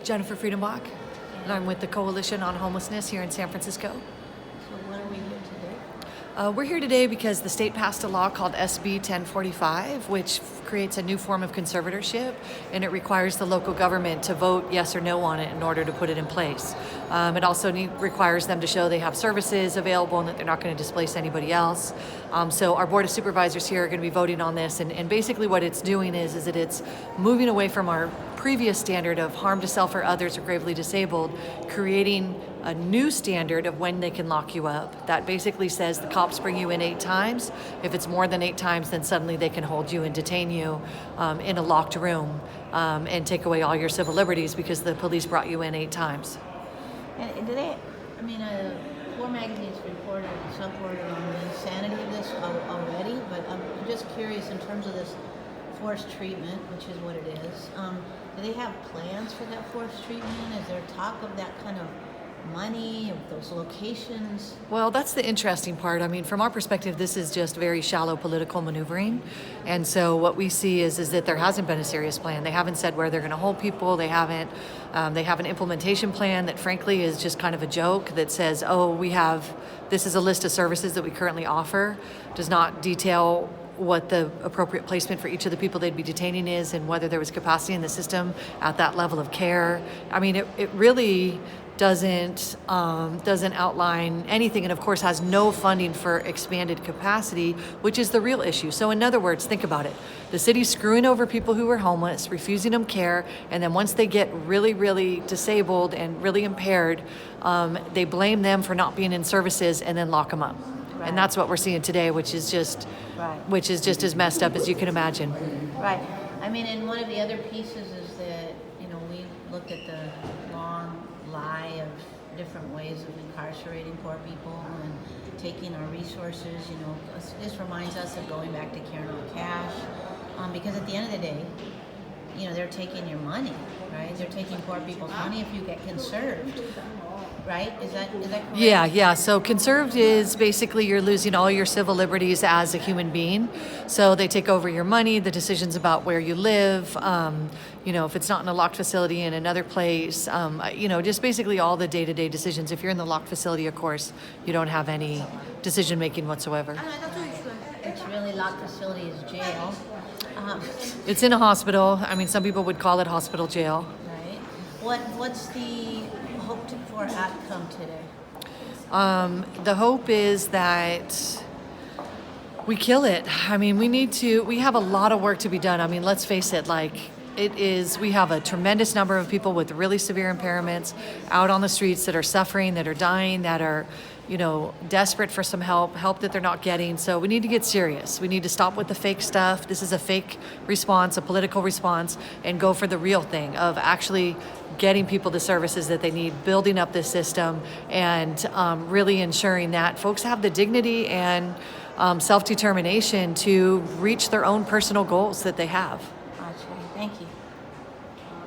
Jennifer Friedenbach, and I'm with the Coalition on Homelessness here in San Francisco. So what are we here today? We're here today because the state passed a law called SB1045, which creates a new form of conservatorship, and it requires the local government to vote yes or no on it in order to put it in place. It also requires them to show they have services available and that they're not going to displace anybody else. So our Board of Supervisors here are going to be voting on this, and basically what it's doing is that it's moving away from our previous standard of harm to self or others or gravely disabled, creating a new standard of when they can lock you up. That basically says the cops bring you in 8 times. If it's more than 8 times, then suddenly they can hold you and detain you in a locked room and take away all your civil liberties because the police brought you in 8 times. And do they, I mean, 4 magazines reported some reported on the insanity of this already, but I'm just curious in terms of this forced treatment, which is what it is. Do they have plans for that forced treatment? Is there talk of that kind of money, of those locations? Well, that's the interesting part. I mean, from our perspective, this is just very shallow political maneuvering. And so what we see is that there hasn't been a serious plan. They haven't said where they're going to hold people. They have an implementation plan that frankly is just kind of a joke that says, oh, this is a list of services that we currently offer, does not detail what the appropriate placement for each of the people they'd be detaining is and whether there was capacity in the system at that level of care. I mean, it really doesn't outline anything, and of course has no funding for expanded capacity, which is the real issue. So in other words, think about it. The city's screwing over people who are homeless, refusing them care, and then once they get really, really disabled and really impaired, they blame them for not being in services and then lock them up. Right. And that's what we're seeing today, which is just as messed up as you can imagine. Right. I mean, and one of the other pieces is that, we looked at the long lie of different ways of incarcerating poor people and taking our resources. This reminds us of going back to care, not cash, because at the end of the day, they're taking your money, right? They're taking poor people's money if you get conserved. Right? Is that correct? Yeah. So conserved is basically you're losing all your civil liberties as a human being. So they take over your money, the decisions about where you live, if it's not in a locked facility in another place, just basically all the day-to-day decisions. If you're in the locked facility, of course, you don't have any decision making whatsoever. It's really locked facility is jail. It's in a hospital. I mean, some people would call it hospital jail. Right. What's the hope for outcome today? The hope is that we kill it. I mean, we have a lot of work to be done. I mean, let's face it, we have a tremendous number of people with really severe impairments out on the streets that are suffering, that are dying, that are, desperate for some help that they're not getting. So we need to get serious. We need to stop with the fake stuff. This is a fake response, a political response, and go for the real thing of actually getting people the services that they need, building up this system, and really ensuring that folks have the dignity and self-determination to reach their own personal goals that they have.